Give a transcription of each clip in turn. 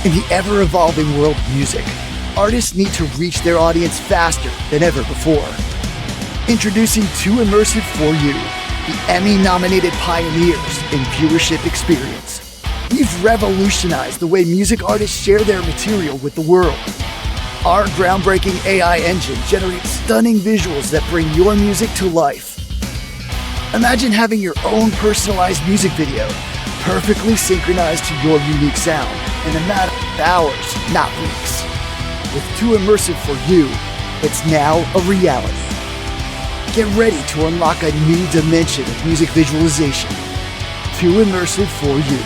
In the ever-evolving world of music, artists need to reach their audience faster than ever before. Introducing Too Immersive for You, the Emmy-nominated pioneers in viewership experience. We've revolutionized the way music artists share their material with the world. Our groundbreaking AI engine generates stunning visuals that bring your music to life. Imagine having your own personalized music video, perfectly synchronized to your unique sound in a matter of hours, not weeks. With Too Immersive for You, it's now a reality. Get ready to unlock a new dimension of music visualization. Too Immersive for You,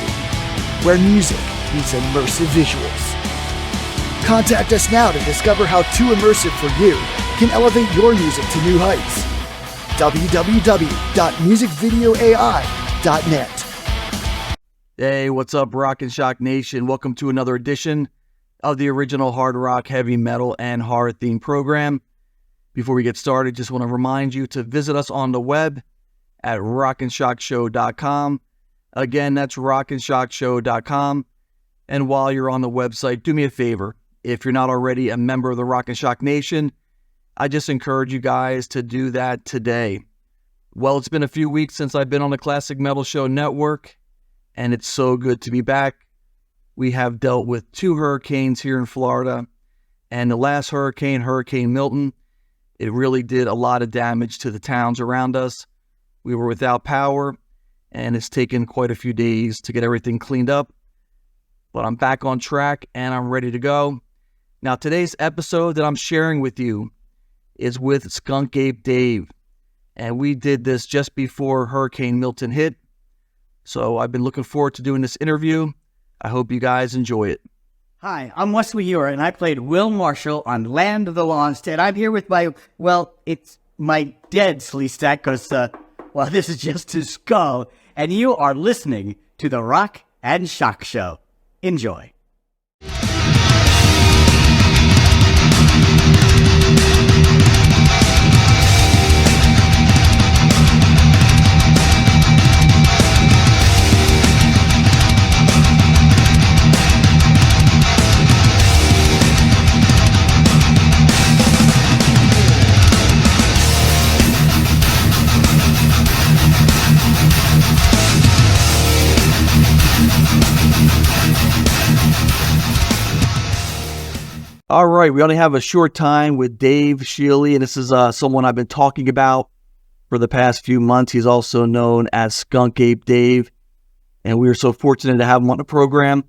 where music meets immersive visuals. Contact us now to discover how Too Immersive for You can elevate your music to new heights. www.musicvideoai.net. Hey, what's up, Rock and Shock Nation? Welcome to another edition of the original hard rock, heavy metal, and horror themed program. Before we get started, just want to remind you to visit us on the web at rockandshockshow.com. Again, that's rockandshockshow.com. And while you're on the website, do me a favor. If you're not already a member of the Rock and Shock Nation, I just encourage you guys to do that today. Well, it's been a few weeks since I've been on the Classic Metal Show Network, and it's so good to be back. We have dealt with 2 hurricanes here in Florida, and the last hurricane, Hurricane Milton, it really did a lot of damage to the towns around us. We were without power, and it's taken quite a few days to get everything cleaned up, but I'm back on track, and I'm ready to go. Now, today's episode that I'm sharing with you is with Skunk Ape Dave, and we did this just before Hurricane Milton hit. So I've been looking forward to doing this interview. I hope you guys enjoy it. Hi, I'm Wesley Ewer, and I played Will Marshall on Land of the Lost. And I'm here with it's my dead Sleestak, because, this is just his skull. And you are listening to the Rock and Shock Show. Enjoy. All right, we only have a short time with Dave Shealy, and this is someone I've been talking about for the past few months. He's also known as Skunk Ape Dave, and we are so fortunate to have him on the program.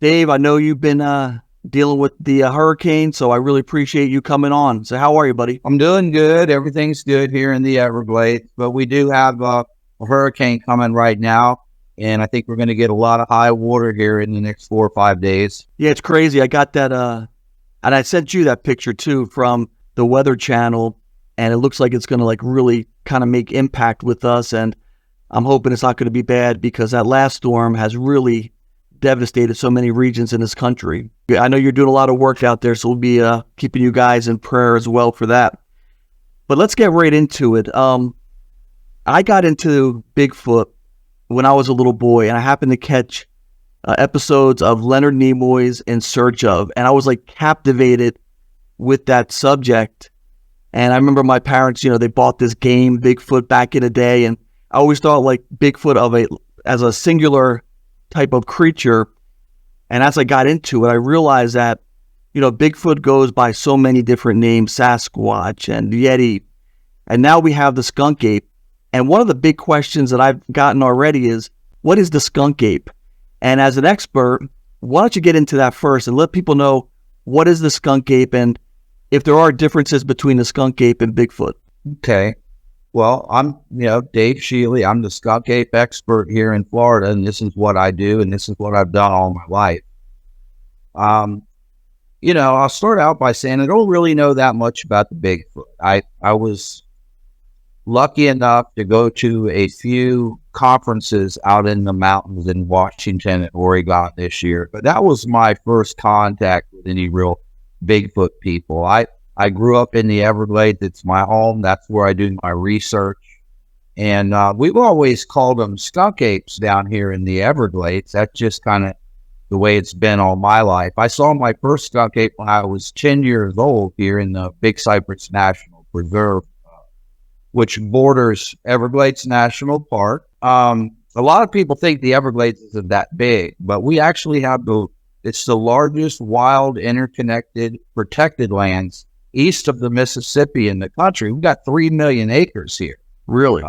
Dave, I know you've been dealing with the hurricane, so I really appreciate you coming on. So how are you, buddy? I'm doing good. Everything's good here in the Everglades, but we do have a hurricane coming right now, and I think we're going to get a lot of high water here in the next 4 or 5 days. Yeah, it's crazy. I got that... And I sent you that picture too from the Weather Channel, and it looks like it's going to really kind of make impact with us. And I'm hoping it's not going to be bad, because that last storm has really devastated so many regions in this country. I know you're doing a lot of work out there, so we'll be keeping you guys in prayer as well for that. But let's get right into it. I got into Bigfoot when I was a little boy, and I happened to catch episodes of Leonard Nimoy's In Search Of, and I was captivated with that subject. And I remember my parents, they bought this game Bigfoot back in the day, and I always thought Bigfoot as a singular type of creature. And as I got into it, I realized that Bigfoot goes by so many different names: Sasquatch and Yeti, and now we have the Skunk Ape. And one of the big questions that I've gotten already is, what is the Skunk Ape? And as an expert, why don't you get into that first and let people know, what is the Skunk Ape, and if there are differences between the Skunk Ape and Bigfoot? Okay. Well, I'm, Dave Shealy. I'm the Skunk Ape expert here in Florida, and this is what I do, and this is what I've done all my life. I'll start out by saying I don't really know that much about the Bigfoot. I was lucky enough to go to a few conferences out in the mountains in Washington and Oregon this year, but that was my first contact with any real Bigfoot people. I grew up in the Everglades. It's my home. That's where I do my research. And we've always called them skunk apes down here in the Everglades. That just kind of the way it's been all my life. I saw my first skunk ape when I was 10 years old here in the Big Cypress National Preserve, which borders Everglades National Park. A lot of people think the Everglades isn't that big, but we actually have it's the largest wild, interconnected, protected lands east of the Mississippi in the country. We've got 3 million acres here. Really?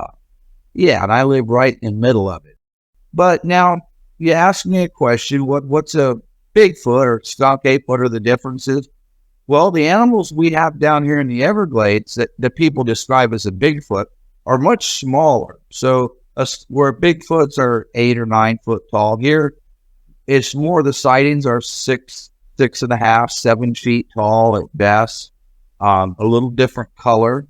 Yeah, and I live right in the middle of it. But now you ask me a question, what's a Bigfoot or skunk ape? What are the differences? Well, the animals we have down here in the Everglades that people describe as a Bigfoot are much smaller. So where Bigfoots are 8 or 9 foot tall, here it's more, the sightings are 6.5, 7 feet tall at best, a little different color.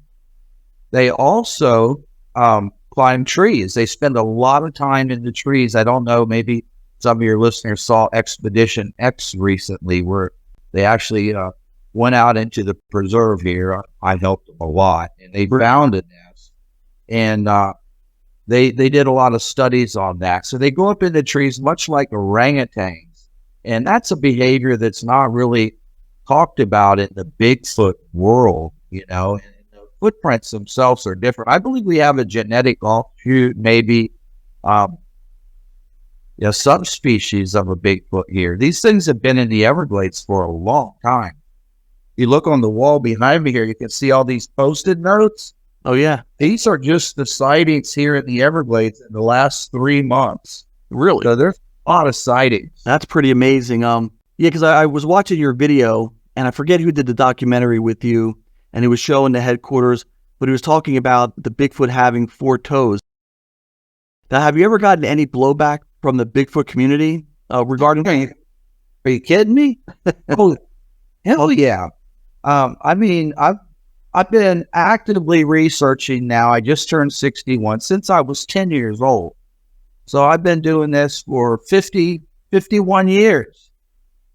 They also climb trees. They spend a lot of time in the trees. I don't know, maybe some of your listeners saw Expedition X recently, where they actually went out into the preserve here. I helped them a lot, and they found a nest, and they did a lot of studies on that. So they go up in the trees much like orangutans, and that's a behavior that's not really talked about in the Bigfoot world, you know. And the footprints themselves are different. I believe we have a genetic offshoot, maybe subspecies of a Bigfoot here. These things have been in the Everglades for a long time. You look on the wall behind me here, you can see all these Post-it notes. Oh, yeah. These are just the sightings here in the Everglades in the last 3 months. Really? So there's a lot of sightings. That's pretty amazing. Yeah, because I was watching your video, and I forget who did the documentary with you, and he was showing the headquarters, but he was talking about the Bigfoot having 4 toes. Now, have you ever gotten any blowback from the Bigfoot community regarding? Are you kidding me? Oh, hell yeah! I mean, I've been actively researching now. I just turned 61 since I was 10 years old. So I've been doing this for 51 years.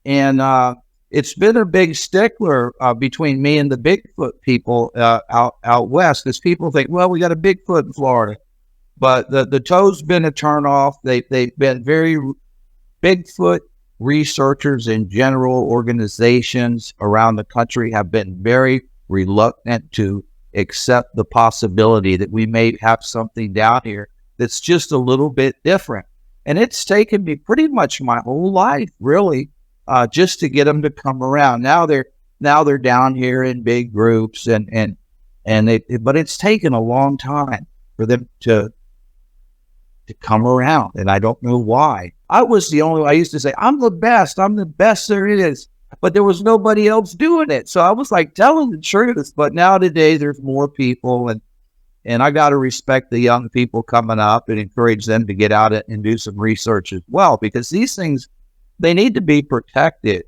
And it's been a big stickler between me and the Bigfoot people out west, because people think, well, we got a Bigfoot in Florida. But the toe's been a turnoff. They've been very Bigfoot researchers in general, organizations around the country have been very reluctant to accept the possibility that we may have something down here that's just a little bit different. And it's taken me pretty much my whole life, really, just to get them to come around. Now they're down here in big groups, but it's taken a long time for them to come around, and I don't know why. I used to say, I'm the best there is, but there was nobody else doing it. So I was like telling the truth, but now today there's more people, and I got to respect the young people coming up and encourage them to get out and do some research as well, because these things, they need to be protected.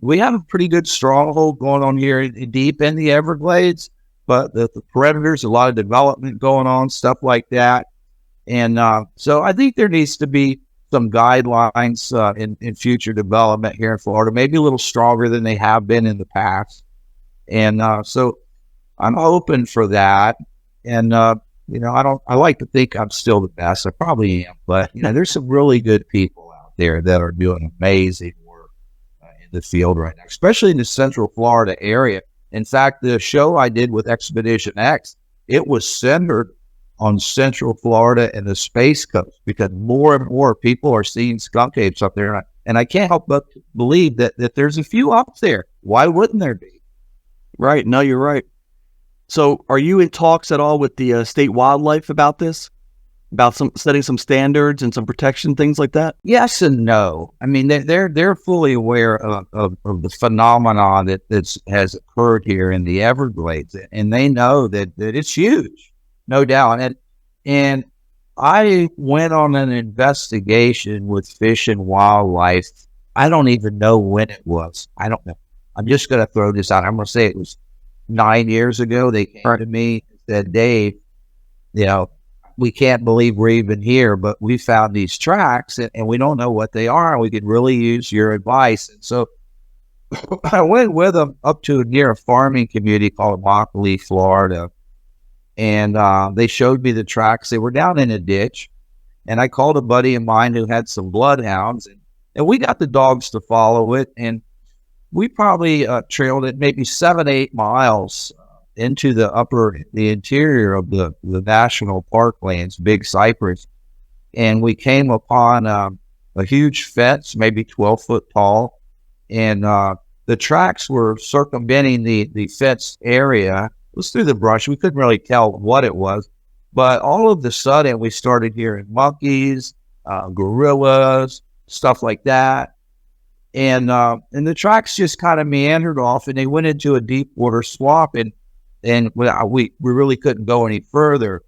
We have a pretty good stronghold going on here deep in the Everglades, but the predators, a lot of development going on, stuff like that. And so I think there needs to be some guidelines in future development here in Florida, maybe a little stronger than they have been in the past. And so I'm open for that. And, I like to think I'm still the best. I probably am. But, there's some really good people out there that are doing amazing work in the field right now, especially in the Central Florida area. In fact, the show I did with Expedition X, it was centered on Central Florida and the Space Coast, because more and more people are seeing skunk apes up there. And I can't help but believe that there's a few up there. Why wouldn't there be? Right. No, you're right. So are you in talks at all with the state wildlife about this? About setting some standards and some protection, things like that? Yes and no. I mean, they're fully aware of the phenomenon that has occurred here in the Everglades, and they know that it's huge. No doubt. And I went on an investigation with Fish and Wildlife. I don't even know when it was. I don't know. I'm just going to throw this out. I'm going to say it was 9 years ago. They came to me and said, Dave, we can't believe we're even here, but we found these tracks and we don't know what they are. And we could really use your advice. And so I went with them up to near a farming community called Immokalee, Florida. And they showed me the tracks. They were down in a ditch. And I called a buddy of mine who had some bloodhounds. And we got the dogs to follow it, and we probably trailed it maybe 7-8 miles into the interior of the national parklands, Big Cypress. And we came upon a huge fence, maybe 12 foot tall. And the tracks were circumventing the fenced area. It was through the brush. We couldn't really tell what it was. But all of a sudden, we started hearing monkeys, gorillas, stuff like that. And the tracks just kind of meandered off, and they went into a deep water swamp, and we really couldn't go any further.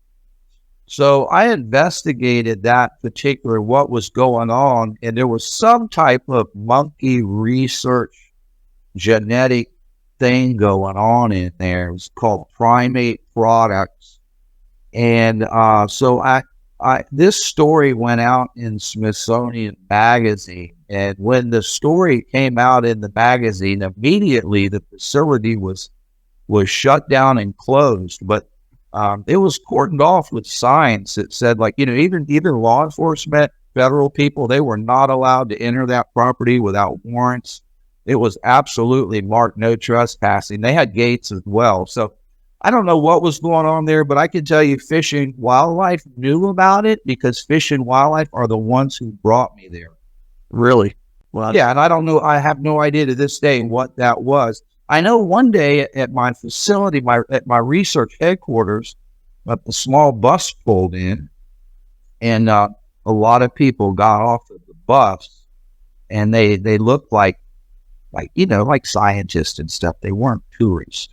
So I investigated that particular, what was going on, and there was some type of monkey research genetic thing going on in there. It was called primate products. And so this story went out in Smithsonian Magazine. And when the story came out in the magazine, immediately the facility was shut down and closed. But it was cordoned off with signs that said, like, even law enforcement, federal people, they were not allowed to enter that property without warrants. It was absolutely marked no trespassing. They had gates as well. So I don't know what was going on there, but I can tell you Fish and Wildlife knew about it, because Fish and Wildlife are the ones who brought me there. Really? Well, yeah, and I don't know. I have no idea to this day what that was. I know one day at my facility, at my research headquarters, a small bus pulled in, and a lot of people got off of the bus, and they looked like scientists and stuff. They weren't tourists.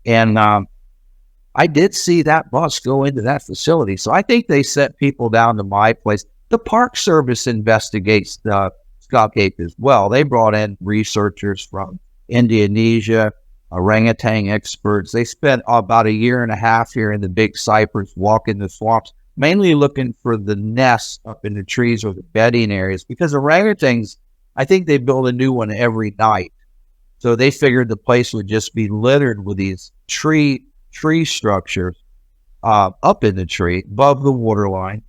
And I did see that bus go into that facility. So I think they sent people down to my place. The Park Service investigates the Skunk Ape as well. They brought in researchers from Indonesia, orangutan experts. They spent about 1.5 years here in the Big Cypress, walking the swamps, mainly looking for the nests up in the trees or the bedding areas, because orangutans, I think they build a new one every night. So they figured the place would just be littered with these tree structures up in the tree above the water line.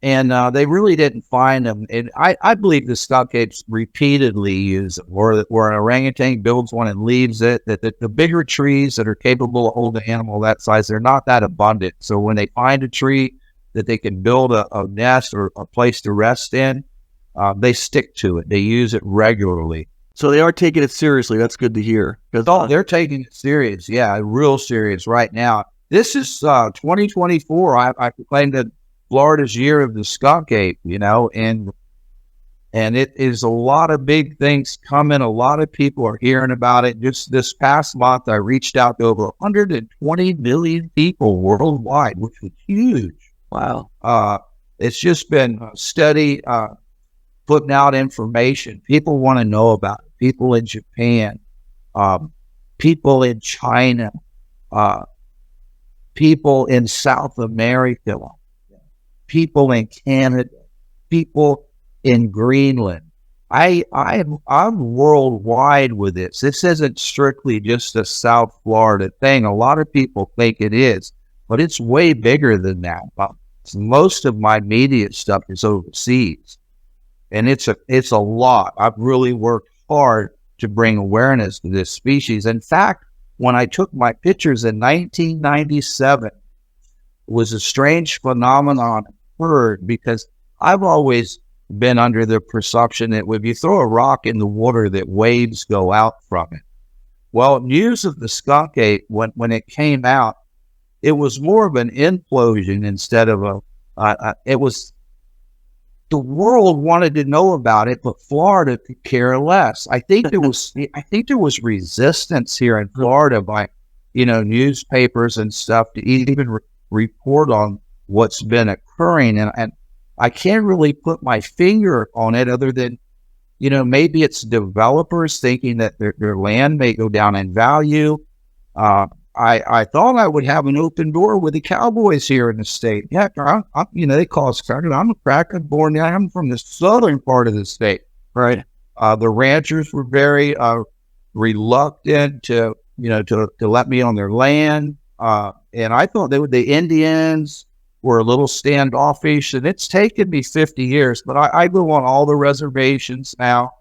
And they really didn't find them. And I believe the skunk apes repeatedly use them, where an orangutan builds one and leaves it, that the bigger trees that are capable of holding an animal that size, they're not that abundant. So when they find a tree that they can build a nest or a place to rest in, they stick to it. They use it regularly. So they are taking it seriously. That's good to hear. They're taking it serious. Yeah, real serious right now. This is 2024. I proclaimed that Florida's year of the skunk ape, and it is a lot of big things coming. A lot of people are hearing about it. Just this past month, I reached out to over 120 million people worldwide, which is huge. Wow. It's just been steady putting out information. People want to know about it. People in Japan, people in China, people in South America, people in Canada, people in Greenland. I'm worldwide with this. This isn't strictly just a South Florida thing. A lot of people think it is, but it's way bigger than that. Most of my media stuff is overseas, and it's a lot. I've really worked hard to bring awareness to this species. In fact, when I took my pictures in 1997, it was a strange phenomenon occurred, because I've always been under the perception that if you throw a rock in the water, that waves go out from it. Well, news of the skunk ape, when it came out, it was more of an implosion instead of it was, the world wanted to know about it, but Florida could care less. I think there was resistance here in Florida by, newspapers and stuff to even report on what's been occurring. And I can't really put my finger on it, other than, maybe it's developers thinking that their land may go down in value. I thought I would have an open door with the cowboys here in the state. Yeah, they call us crackers. I'm a cracker born there. I'm from the southern part of the state, right? The ranchers were very reluctant to let me on their land. And I thought the Indians, were a little standoffish, and it's taken me 50 years, but I go on all the reservations now,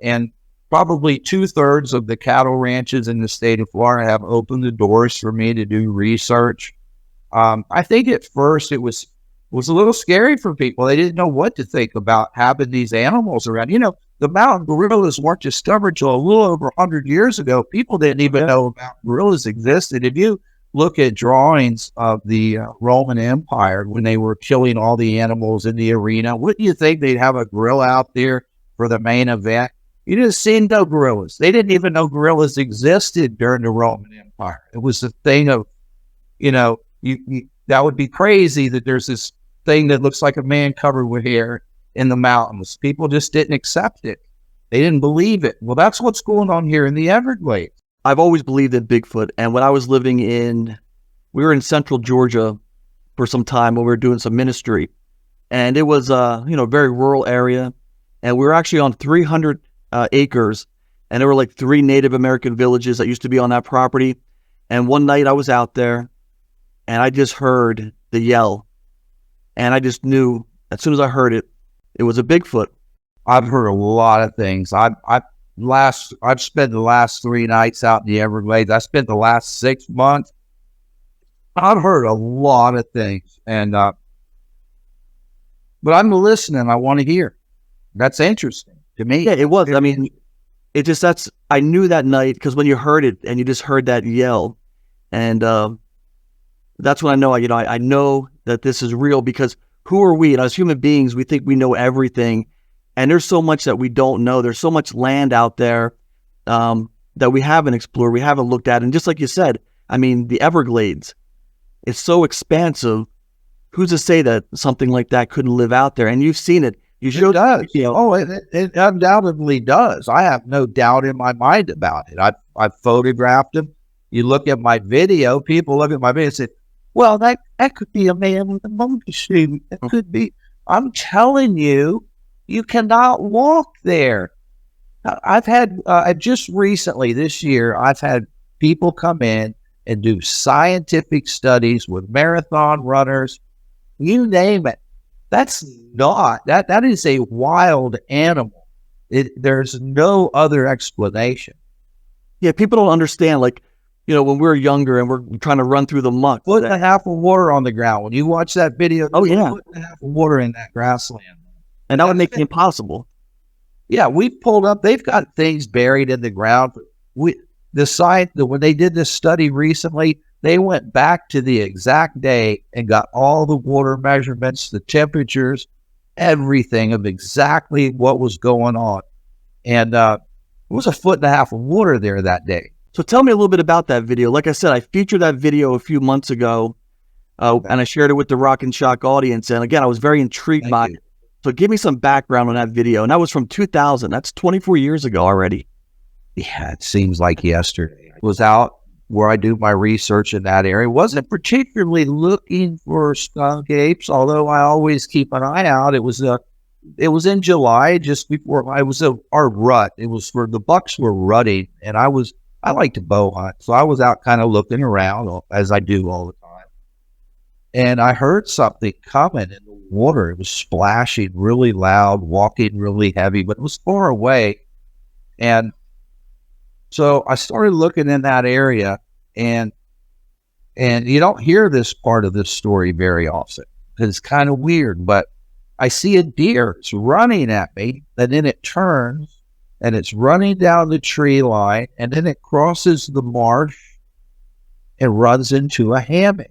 and probably 2/3 of the cattle ranches in the state of Florida have opened the doors for me to do research. I think at first it was a little scary for people. They didn't know what to think about having these animals around. The mountain gorillas weren't discovered till a little over 100 years ago. People didn't even know mountain gorillas existed. If you look at drawings of the Roman Empire when they were killing all the animals in the arena, wouldn't you think they'd have a gorilla out there for the main event? You didn't see no gorillas. They didn't even know gorillas existed during the Roman Empire. It was a thing of, that would be crazy that there's this thing that looks like a man covered with hair in the mountains. People just didn't accept it. They didn't believe it. Well, that's what's going on here in the Everglades. I've always believed in Bigfoot. And when I was we were in central Georgia for some time when we were doing some ministry. And it was, a very rural area. And we were actually on 300 acres. And there were like 3 Native American villages that used to be on that property. And one night I was out there and I just heard the yell. And I just knew as soon as I heard it, it was a Bigfoot. I've heard a lot of things. I've spent the last 3 nights out in the Everglades. I spent the last 6 months. I've heard a lot of things, but I'm listening. I want to hear. That's interesting to me. Yeah, it was. I mean, I knew that night because when you heard it and you just heard that yell, and that's when I know. I know that this is real because who are we? And as human beings, we think we know everything. And there's so much that we don't know. There's so much land out there that we haven't explored, we haven't looked at. And just like you said, I mean, the Everglades, it's so expansive. Who's to say that something like that couldn't live out there? And you've seen it. You showed it does. Oh, it undoubtedly does. I have no doubt in my mind about it. I've photographed them. You look at my video, people look at my video and say, well, that could be a man with a monkey suit. It could be. I'm telling you, you cannot walk there. I've had, just recently this year, I've had people come in and do scientific studies with marathon runners, you name it. That's not, that is a wild animal. There's no other explanation. Yeah, people don't understand, like, when we're younger and we're trying to run through the muck. 1.5 feet of water on the ground. When you watch that video, 1.5 feet of water in that grassland. And that would make it impossible. Yeah, we pulled up. They've got things buried in the ground. When they did this study recently, they went back to the exact day and got all the water measurements, the temperatures, everything of exactly what was going on. And it was 1.5 feet of water there that day. So tell me a little bit about that video. Like I said, I featured that video a few months ago, and I shared it with the Rock and Shock audience. And again, I was very intrigued by it. So give me some background on that video. And that was from 2000. That's 24 years ago already. Yeah, it seems like yesterday. I was out where I do my research in that area. Wasn't particularly looking for skunk apes, although I always keep an eye out. It was in July, just before our rut. It was for the bucks were rutting, and I like to bow hunt. So I was out kind of looking around as I do all the time. And I heard something coming in the water. It was splashing really loud, walking really heavy, but it was far away. And so I started looking in that area, and you don't hear this part of this story very often because it's kind of weird, but I see a deer. It's running at me, and then it turns, and it's running down the tree line, and then it crosses the marsh and runs into a hammock.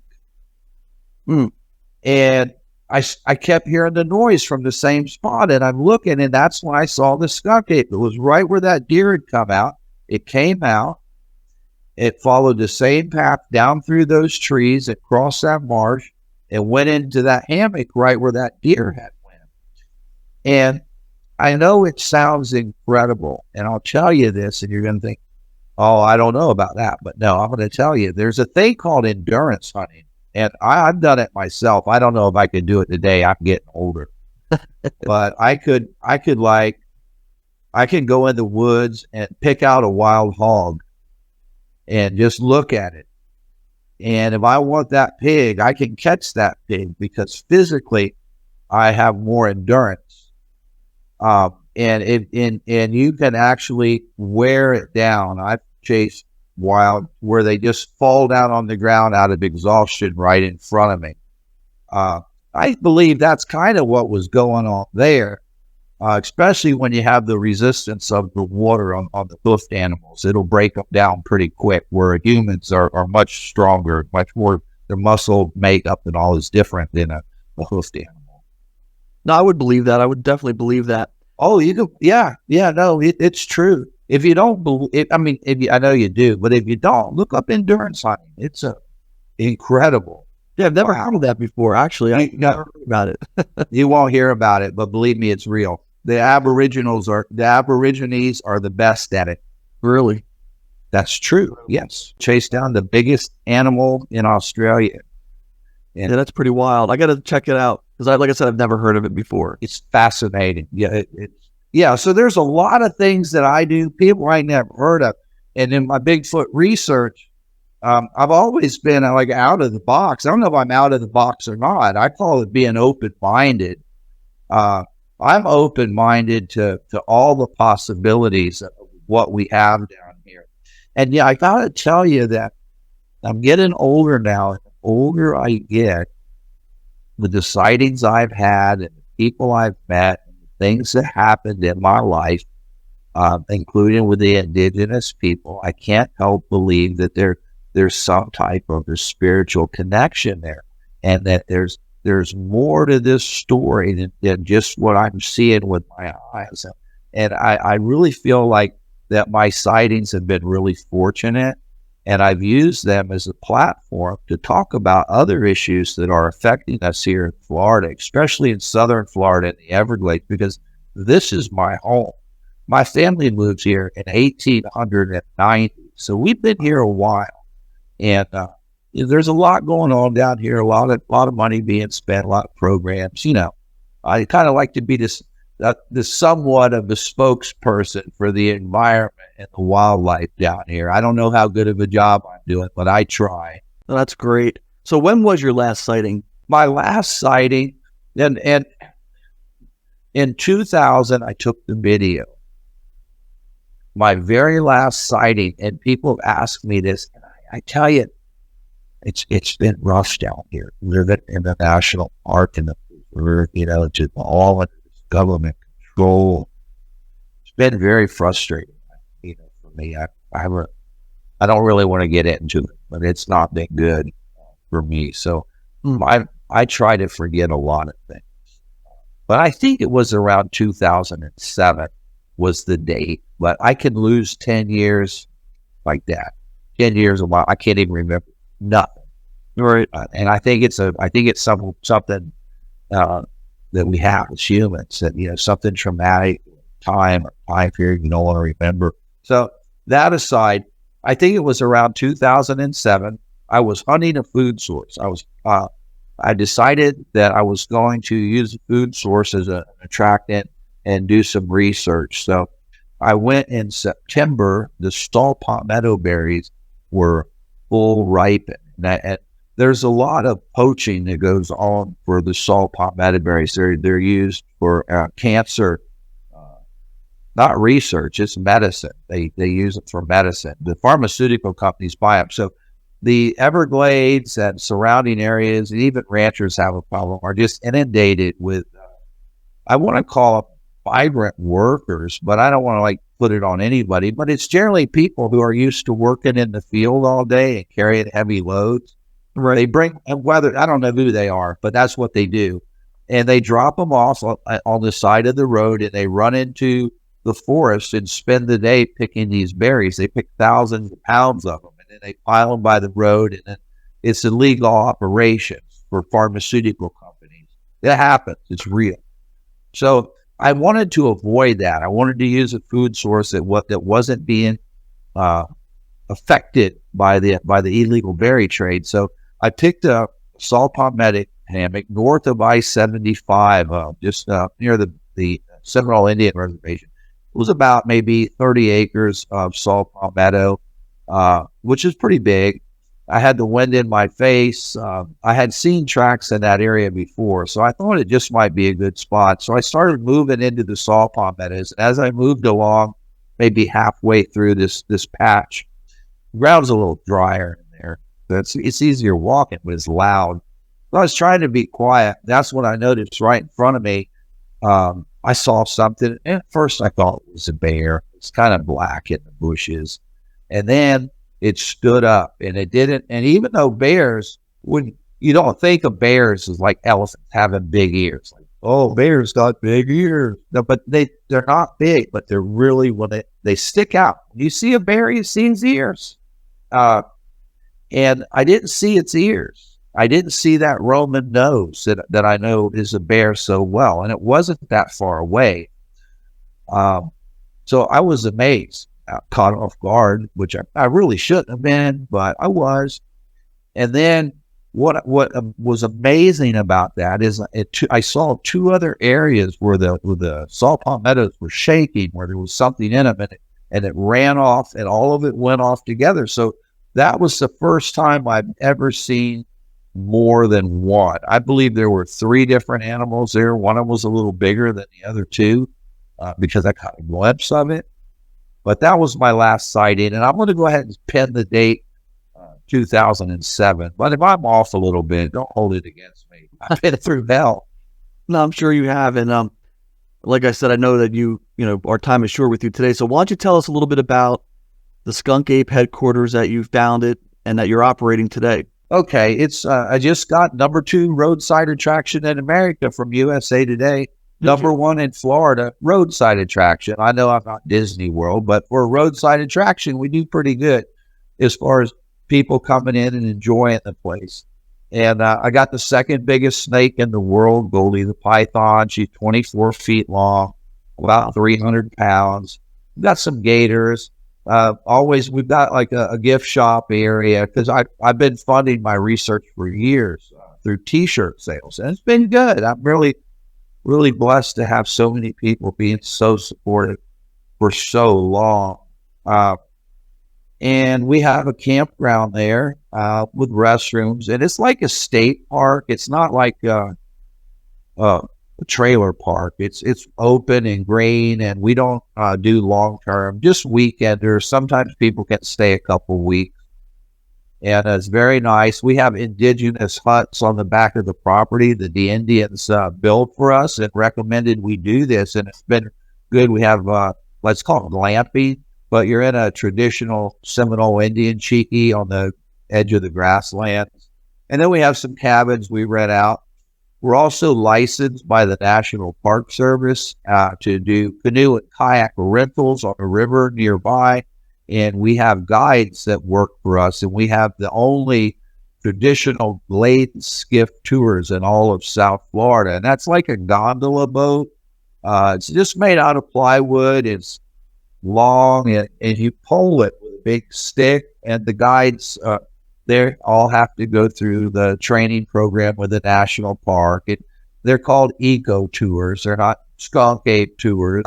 And I kept hearing the noise from the same spot, and I'm looking, and that's when I saw the skunk ape. It was right where that deer had come out. It came out. It followed the same path down through those trees. It crossed that marsh and went into that hammock right where that deer had went. And I know it sounds incredible, and I'll tell you this, and you're going to think, oh, I don't know about that. But no, I'm going to tell you, there's a thing called endurance hunting. And I've done it myself. I don't know if I could do it today. I'm getting older. But I could go in the woods and pick out a wild hog and just look at it And if I want that pig, I can catch that pig because physically I have more endurance. And you can actually wear it down. I've chased wild where they just fall down on the ground out of exhaustion right in front of me. I believe that's kind of what was going on there, especially when you have the resistance of the water on the hoofed animals. It'll break them down pretty quick, where humans are much stronger, much more, their muscle makeup and all is different than a hoofed animal. No, I would believe that. I would definitely believe that. Oh, you can, yeah, no, it's true. If you don't believe, I mean, I know you do, but if you don't, look up endurance hunting. It's incredible. Yeah, I've never heard of that before. Actually, I never heard about it. You won't hear about it, but believe me, it's real. The Aborigines are the best at it. Really? That's true. Yes. Chase down the biggest animal in Australia. Yeah, that's pretty wild. I got to check it out because, like I said, I've never heard of it before. It's fascinating. Yeah, yeah. So there's a lot of things that I do people I never heard of, and in my Bigfoot research, I've always been like out of the box. I don't know if I'm out of the box or not. I call it being open-minded. I'm open-minded to all the possibilities of what we have down here. And yeah, I gotta tell you that I'm getting older now. And the older I get, the sightings I've had and the people I've met and the things that happened in my life, including with the indigenous people, I can't help believe that there's some type of a spiritual connection there, and that there's more to this story than just what I'm seeing with my eyes. And I really feel like that my sightings have been really fortunate, and I've used them as a platform to talk about other issues that are affecting us here in Florida, especially in southern Florida and the Everglades, because this is my home. My family moved here in 1890, so we've been here a while. And there's a lot going on down here, a lot of money being spent, a lot of programs. You know, I kind of like to be this somewhat of a spokesperson for the environment and the wildlife down here. I don't know how good of a job I'm doing, but I try. Well, that's great. So when was your last sighting? My last sighting, and in 2000, I took the video. My very last sighting, and people have asked me this, and I tell you, it's been rough down here. Living in the national park and just all under government control. It's been very frustrating, for me. I don't really want to get into it, but it's not been good for me. So I try to forget a lot of things. But I think it was around 2007 was the date. But I can lose 10 years like that. 10 years a while. I can't even remember nothing. Right. And I think it's something that we have as humans, that, something traumatic, time period you don't want to remember. So that aside, I think it was around 2007. I was hunting a food source. I decided that I was going to use a food source as an attractant and do some research. So I went in September. The stall palmetto berries were full ripen. And there's a lot of poaching that goes on for the stall palmetto berries. They're used for cancer, not research, it's medicine. They use it for medicine. The pharmaceutical companies buy them. So the Everglades and surrounding areas, and even ranchers have a problem, are just inundated with, I want to call them migrant workers, but I don't want to put it on anybody, but it's generally people who are used to working in the field all day and carrying heavy loads. Right. They bring, whether, I don't know who they are, but that's what they do. And they drop them off on the side of the road, and they run into the forest and spend the day picking these berries. They pick thousands of pounds of them, and then they pile them by the road, and then it's illegal operations for pharmaceutical companies. It happens. It's real. So I wanted to avoid that. I wanted to use a food source that wasn't being affected by the illegal berry trade. So I picked a saw palmetto hammock north of I-75, just near the Seminole Indian Reservation. It was about maybe 30 acres of saw palmetto, which is pretty big. I had the wind in my face. I had seen tracks in that area before, so I thought it just might be a good spot. So I started moving into the saw palm meadows. As I moved along, maybe halfway through this patch, the ground's a little drier in there. It's easier walking, but it's loud. So I was trying to be quiet. That's when I noticed right in front of me, I saw something. And at first I thought it was a bear. It's kind of black in the bushes. And then it stood up, and it didn't. And even though bears, you don't think of bears as like elephants having big ears. Like, oh, bears got big ears. No, but they're not big, but they're really, when they stick out. When you see a bear, you see its ears. And I didn't see its ears. I didn't see that Roman nose that I know is a bear so well. And it wasn't that far away. So I was amazed, caught off guard, which I really shouldn't have been, but I was. And then what was amazing about that is I saw two other areas where the saw palm meadows were shaking, where there was something in them, and it ran off, and all of it went off together. So that was the first time I've ever seen more than one. I believe there were 3 different animals there. One of them was a little bigger than the other 2 because I caught a glimpse of it. But that was my last sighting, and I'm going to go ahead and pin the date 2007. But if I'm off a little bit, don't hold it against me. I've been through hell. No, I'm sure you have. And like I said, I know that you know, our time is short with you today. So why don't you tell us a little bit about the Skunk Ape headquarters that you founded and that you're operating today? Okay, it's I just got number 2 roadside attraction in America from USA Today. Number 1 in Florida, roadside attraction. I know I'm not Disney World, but for a roadside attraction, we do pretty good as far as people coming in and enjoying the place. And I got the 2nd biggest snake in the world, Goldie the python. She's 24 feet long, about 300 pounds. We've got some gators. We've got like a gift shop area, because I've been funding my research for years through T-shirt sales, and it's been good. I'm really blessed to have so many people being so supportive for so long. And we have a campground there with restrooms, and it's like a state park. It's not like a trailer park. It's open and green, and we don't do long term, just weekenders. Sometimes people can stay a couple weeks, and it's very nice. We have indigenous huts on the back of the property that the Indians built for us and recommended we do this, and it's been good. We have let's call it glamping, but you're in a traditional Seminole Indian cheeky on the edge of the grasslands. And then we have some cabins we rent out. We're also licensed by the National Park Service to do canoe and kayak rentals on a river nearby. And we have guides that work for us. And we have the only traditional glade skiff tours in all of South Florida. And that's like a gondola boat. It's just made out of plywood. It's long, and you pull it with a big stick. And the guides they all have to go through the training program with the national park. They're called eco tours. They're not skunk ape tours.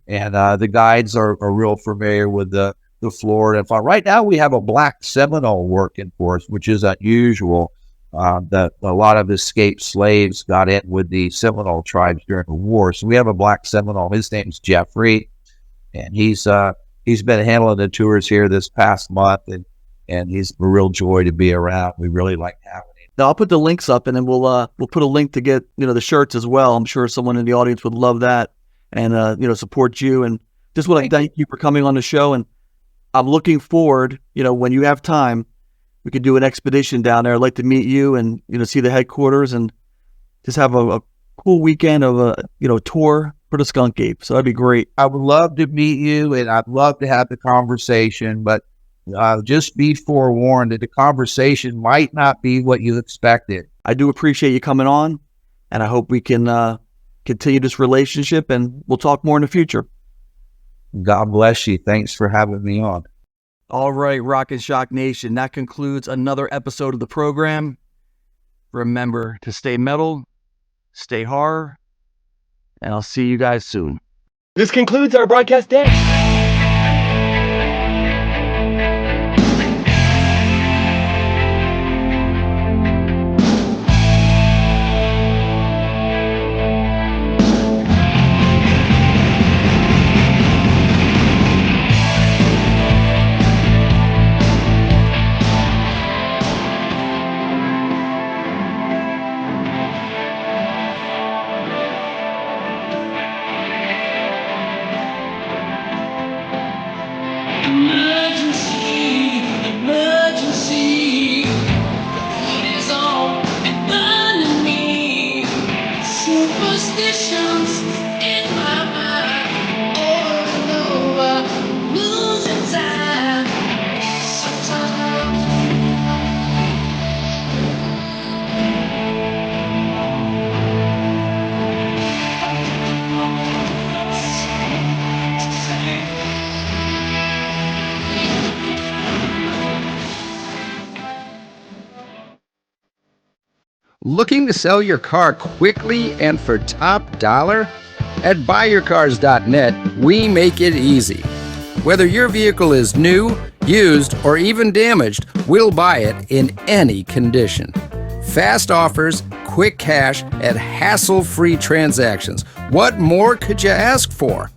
And the guides are real familiar with the Florida farm. Right now we have a black Seminole working for us, which is unusual. A lot of escaped slaves got in with the Seminole tribes during the war. So we have a black Seminole. His name's Jeffrey, and he's been handling the tours here this past month, and he's a real joy to be around. We really like having him. Now I'll put the links up, and then we'll put a link to get the shirts as well. I'm sure someone in the audience would love that, and support you. And just want to thank you for coming on the show. And I'm looking forward, when you have time, we could do an expedition down there. I'd like to meet you and see the headquarters and just have a cool weekend of a tour for the Skunk Ape. So that'd be great. I would love to meet you, and I'd love to have the conversation, but just be forewarned that the conversation might not be what you expected. I do appreciate you coming on, and I hope we can continue this relationship, and we'll talk more in the future. God bless you. Thanks for having me on. All right, Rock and Shock Nation, that concludes another episode of the program. Remember to stay metal, stay horror, and I'll see you guys soon. This concludes our broadcast day. Looking to sell your car quickly and for top dollar? At buyyourcars.net, we make it easy. Whether your vehicle is new, used, or even damaged, we'll buy it in any condition. Fast offers, quick cash, and hassle-free transactions. What more could you ask for?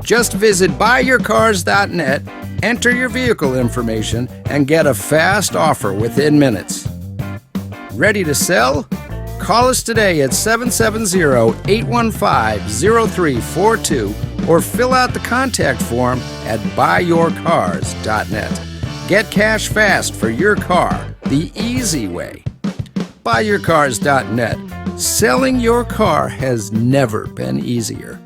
Just visit buyyourcars.net, enter your vehicle information, and get a fast offer within minutes. Ready to sell? Call us today at 770-815-0342 or fill out the contact form at buyyourcars.net. Get cash fast for your car the easy way. Buyyourcars.net. Selling your car has never been easier.